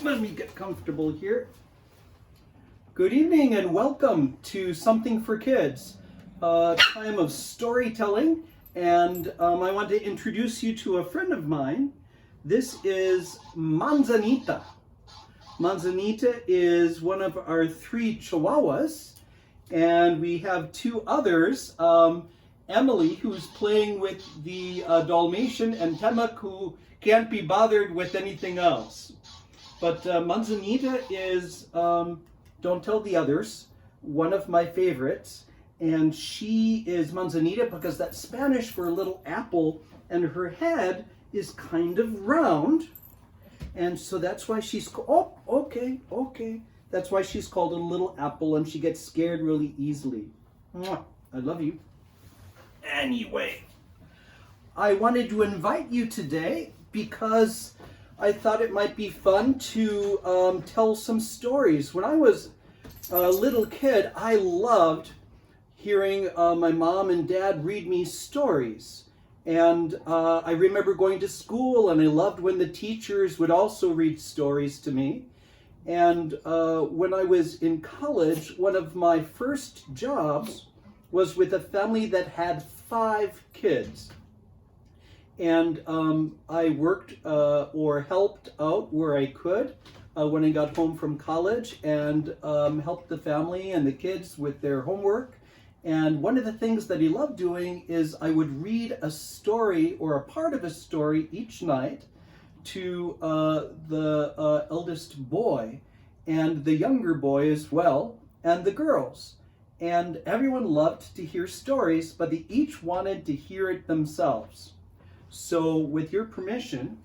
Let me get comfortable here. Good evening and welcome to Something for Kids, a time of storytelling. And I want to introduce you to a friend of mine. This is Manzanita. Manzanita is one of our 3 Chihuahuas, and we have 2 others, Emily, who's playing with the Dalmatian, and Temak, who can't be bothered with anything else. But Manzanita is, don't tell the others, one of my favorites. And she is Manzanita because that's Spanish for a little apple, and her head is kind of round. And so that's why she's, okay. That's why she's called a little apple, and she gets scared really easily. Mwah, I love you. Anyway, I wanted to invite you today because I thought it might be fun to tell some stories. When I was a little kid, I loved hearing my mom and dad read me stories. And I remember going to school, and I loved when the teachers would also read stories to me. And when I was in college, one of my first jobs was with a family that had 5 kids. And I worked or helped out where I could when I got home from college, and helped the family and the kids with their homework. And one of the things that he loved doing is I would read a story or a part of a story each night to the eldest boy and the younger boy as well, and the girls. And everyone loved to hear stories, but they each wanted to hear it themselves. So with your permission,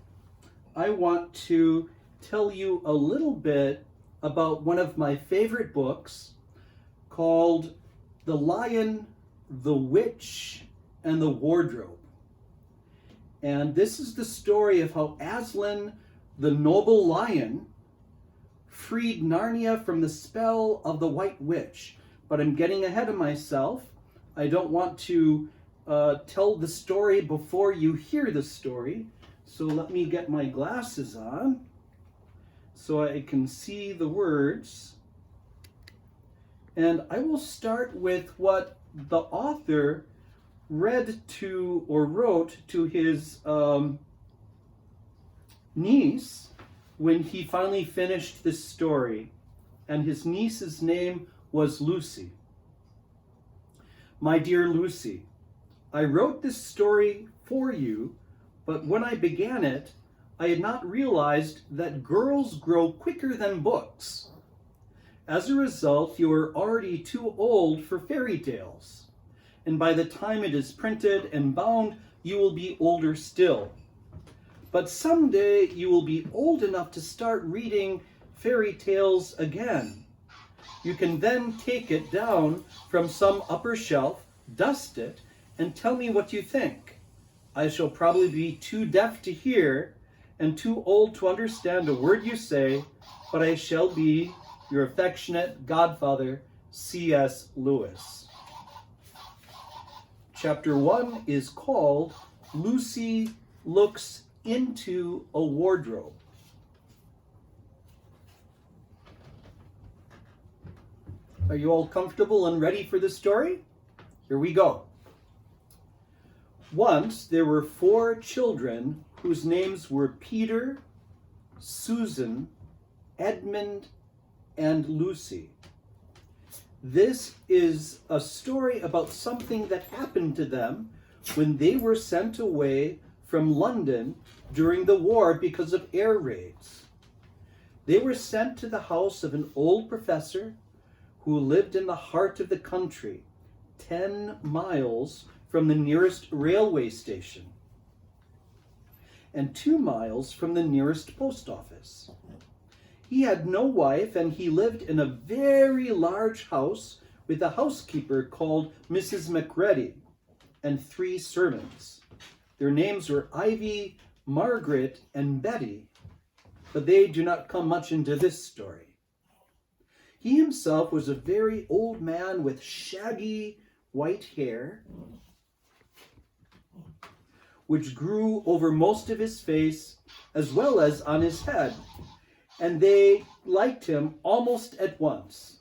I want to tell you a little bit about one of my favorite books called The Lion, the Witch, and the Wardrobe. And this is the story of how Aslan, the noble lion, freed Narnia from the spell of the White Witch. But I'm getting ahead of myself. I don't want to tell the story before you hear the story. So let me get my glasses on so I can see the words. And I will start with what the author read to or wrote to his niece when he finally finished this story. And his niece's name was Lucy. My dear Lucy, I wrote this story for you, but when I began it, I had not realized that girls grow quicker than books. As a result, you are already too old for fairy tales, and by the time it is printed and bound, you will be older still. But someday you will be old enough to start reading fairy tales again. You can then take it down from some upper shelf, dust it, and tell me what you think. I shall probably be too deaf to hear and too old to understand a word you say, but I shall be your affectionate godfather, C.S. Lewis. Chapter 1 is called Lucy Looks into a Wardrobe. Are you all comfortable and ready for the story? Here we go. Once there were 4 children whose names were Peter, Susan, Edmund, and Lucy. This is a story about something that happened to them when they were sent away from London during the war because of air raids. They were sent to the house of an old professor who lived in the heart of the country, 10 miles from the nearest railway station and 2 miles from the nearest post office. He had no wife, and he lived in a very large house with a housekeeper called Mrs. Macready and 3 servants. Their names were Ivy, Margaret, and Betty, but they do not come much into this story. He himself was a very old man with shaggy white hair, which grew over most of his face as well as on his head, and they liked him almost at once.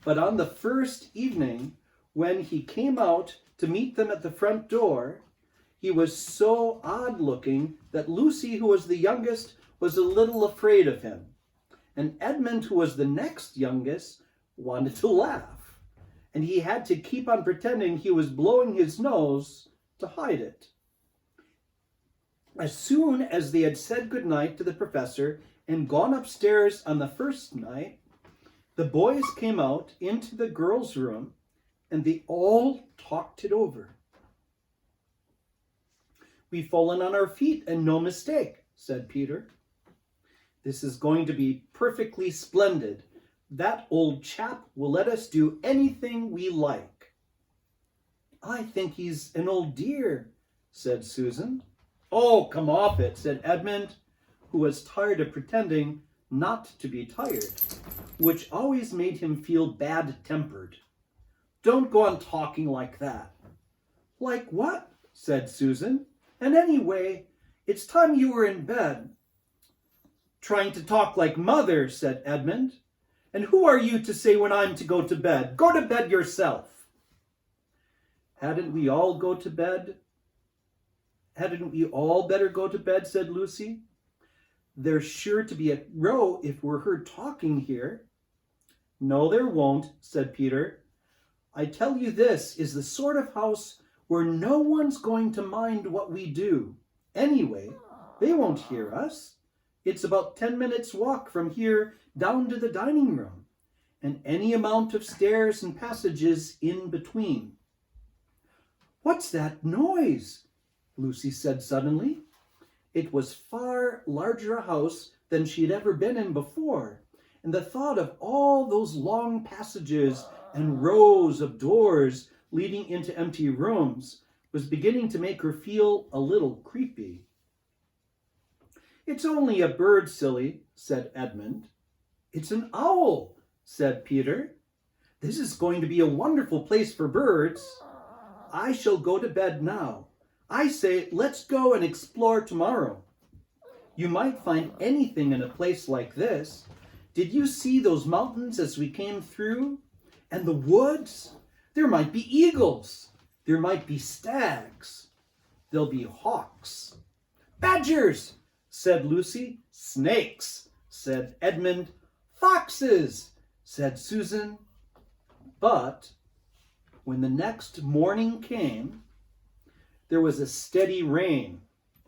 But on the first evening, when he came out to meet them at the front door, he was so odd-looking that Lucy, who was the youngest, was a little afraid of him. And Edmund, who was the next youngest, wanted to laugh. And he had to keep on pretending he was blowing his nose to hide it. As soon as they had said goodnight to the professor and gone upstairs on the first night, the boys came out into the girls' room and they all talked it over. "We've fallen on our feet and no mistake," said Peter. "This is going to be perfectly splendid. That old chap will let us do anything we like." "I think he's an old dear," said Susan. "Oh, come off it," said Edmund, who was tired of pretending not to be tired, which always made him feel bad-tempered. "Don't go on talking like that." "Like what?" said Susan. "And anyway, it's time you were in bed." "Trying to talk like mother," said Edmund. "And who are you to say when I'm to go to bed? Go to bed yourself." Hadn't we all better go to bed?" said Lucy. "There's sure to be a row if we're heard talking here." "No, there won't," said Peter. "I tell you, this is the sort of house where no one's going to mind what we do. Anyway, they won't hear us. It's about 10 minutes' walk from here down to the dining room, and any amount of stairs and passages in between." "What's that noise?" Lucy said suddenly. It was far larger a house than she had ever been in before, and the thought of all those long passages and rows of doors leading into empty rooms was beginning to make her feel a little creepy. "It's only a bird, silly," said Edmund. "It's an owl," said Peter. "This is going to be a wonderful place for birds. I shall go to bed now. I say, let's go and explore tomorrow. You might find anything in a place like this. Did you see those mountains as we came through? And the woods? There might be eagles. There might be stags. There'll be hawks." "Badgers," said Lucy. "Snakes," said Edmund. "Foxes," said Susan. But when the next morning came, there was a steady rain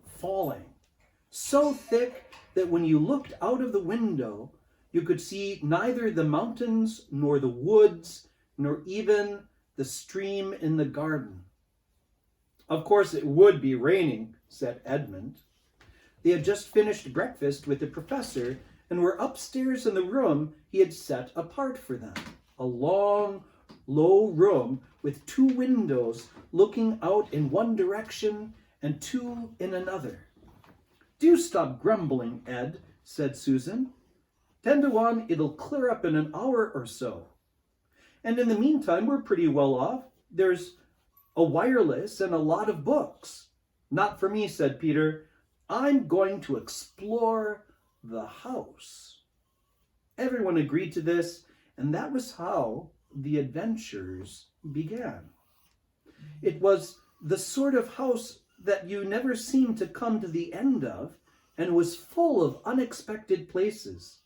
falling, so thick that when you looked out of the window, you could see neither the mountains nor the woods nor even the stream in the garden. "Of course it would be raining," said Edmund. They had just finished breakfast with the professor and were upstairs in the room he had set apart for them, a long, low room with 2 windows looking out in one direction and 2 in another. "Do stop grumbling, Ed," said Susan. 10 to 1, it'll clear up in an hour or so. And in the meantime, we're pretty well off. There's a wireless and a lot of books." "Not for me," said Peter. "I'm going to explore the house." Everyone agreed to this, and that was how the adventures began. It was the sort of house that you never seemed to come to the end of, and was full of unexpected places.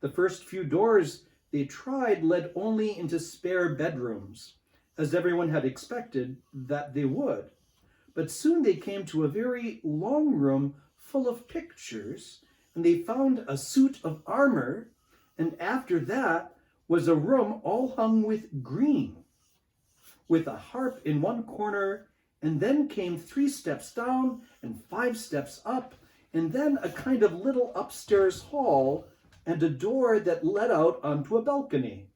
The first few doors they tried led only into spare bedrooms, as everyone had expected that they would. But soon they came to a very long room full of pictures, and they found a suit of armor, and after that was a room all hung with green, with a harp in one corner, and then came 3 steps down and 5 steps up, and then a kind of little upstairs hall and a door that led out onto a balcony.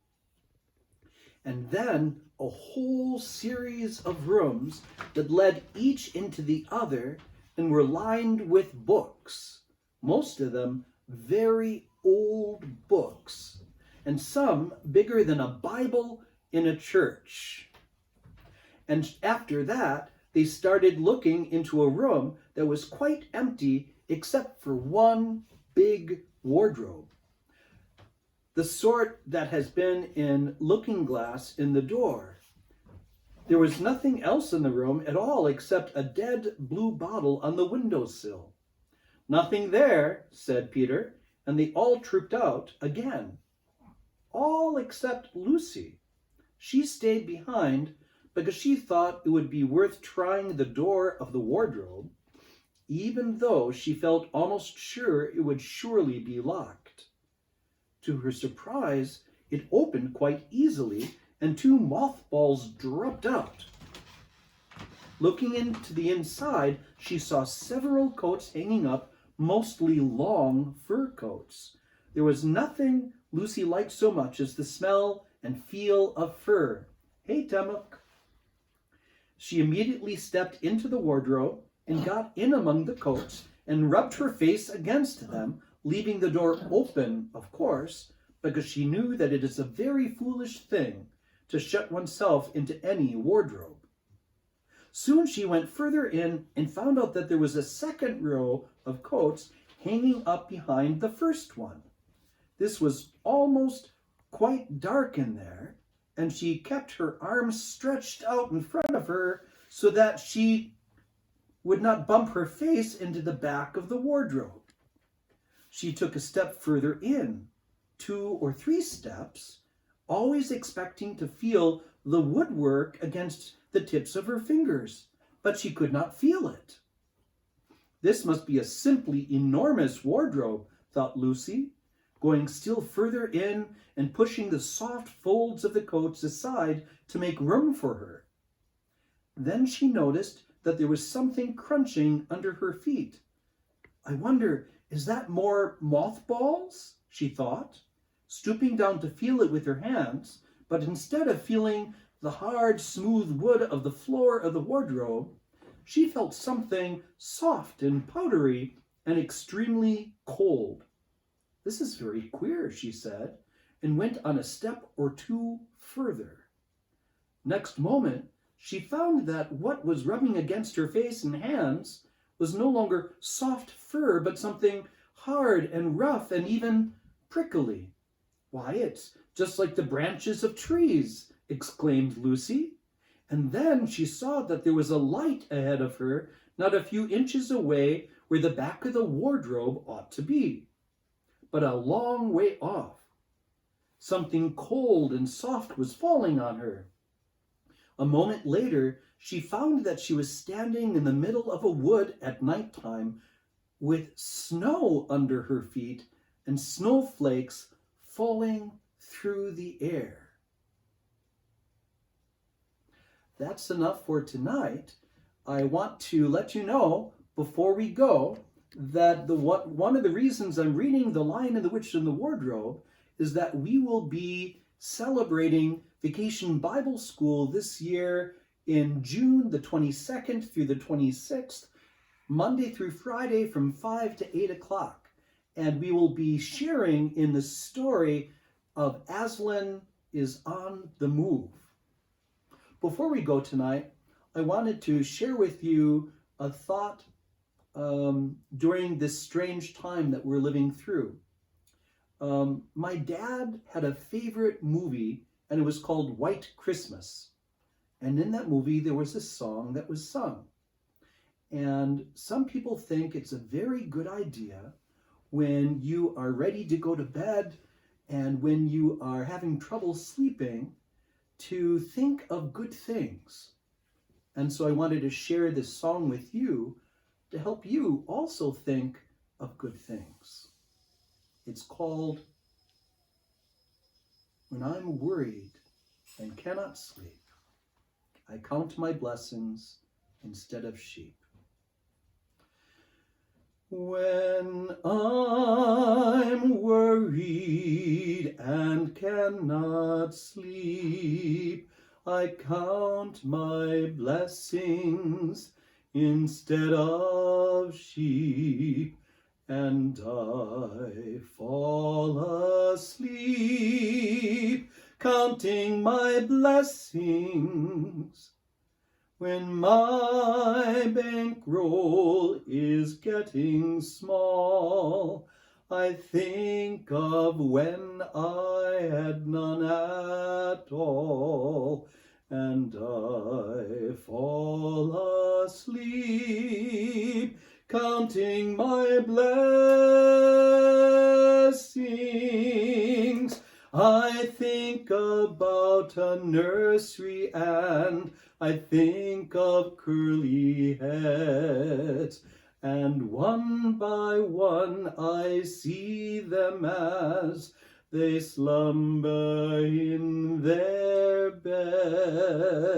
And then a whole series of rooms that led each into the other and were lined with books, most of them very old books, and some bigger than a Bible in a church. And after that, they started looking into a room that was quite empty except for one big wardrobe, the sort that has been in looking glass in the door. There was nothing else in the room at all except a dead blue bottle on the windowsill. "Nothing there," said Peter, and they all trooped out again. All except Lucy. She stayed behind because she thought it would be worth trying the door of the wardrobe, even though she felt almost sure it would surely be locked. To her surprise, it opened quite easily, and 2 mothballs dropped out. Looking into the inside, she saw several coats hanging up, mostly long fur coats. There was nothing Lucy liked so much as the smell and feel of fur. "Hey, Temuk." She immediately stepped into the wardrobe and got in among the coats and rubbed her face against them, leaving the door open, of course, because she knew that it is a very foolish thing to shut oneself into any wardrobe. Soon she went further in and found out that there was a second row of coats hanging up behind the first one. This was almost quite dark in there, and she kept her arms stretched out in front of her so that she would not bump her face into the back of the wardrobe. She took a step further in, 2 or 3 steps, always expecting to feel the woodwork against the tips of her fingers, but she could not feel it. "This must be a simply enormous wardrobe," thought Lucy, going still further in and pushing the soft folds of the coats aside to make room for her. Then she noticed that there was something crunching under her feet. "I wonder, is that more mothballs?" she thought, stooping down to feel it with her hands, but instead of feeling the hard, smooth wood of the floor of the wardrobe, she felt something soft and powdery and extremely cold. "This is very queer," she said, and went on a step or 2 further. Next moment, she found that what was rubbing against her face and hands was no longer soft fur, but something hard and rough and even prickly. "Why, it's just like the branches of trees," exclaimed Lucy. And then she saw that there was a light ahead of her, not a few inches away where the back of the wardrobe ought to be, but a long way off. Something cold and soft was falling on her. A moment later, she found that she was standing in the middle of a wood at nighttime with snow under her feet and snowflakes falling through the air. That's enough for tonight. I want to let you know before we go that one of the reasons I'm reading The Lion and the Witch and the Wardrobe is that we will be celebrating Vacation Bible School this year in June the 22nd through the 26th, Monday through Friday from 5 to 8 o'clock. And we will be sharing in the story of Aslan is on the Move. Before we go tonight, I wanted to share with you a thought during this strange time that we're living through. My dad had a favorite movie, and it was called White Christmas. And in that movie, there was a song that was sung. And some people think it's a very good idea when you are ready to go to bed and when you are having trouble sleeping to think of good things. And so I wanted to share this song with you to help you also think of good things. It's called When I'm Worried and Cannot Sleep, I Count My Blessings Instead of Sheep. When I'm worried and cannot sleep, I count my blessings instead of sheep, and I fall asleep, counting my blessings. When my bankroll is getting small, I think of when I had none at all, and I fall asleep, counting my blessings. I think about a nursery and I think of curly heads, and one by one I see them as they slumber in their beds.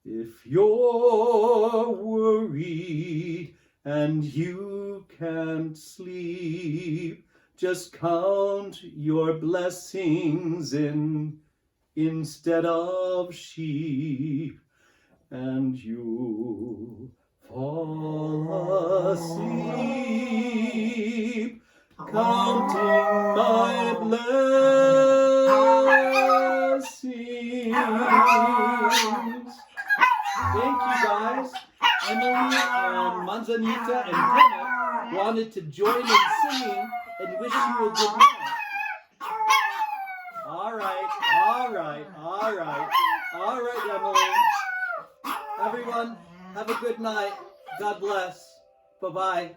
If you're worried and you can't sleep, just count your blessings instead of sheep, and you fall asleep, counting my blessings. Thank you, guys. Emily and Manzanita and Donna wanted to join in singing and wish you a good night. All right, Emily. Everyone, have a good night. God bless. Bye-bye.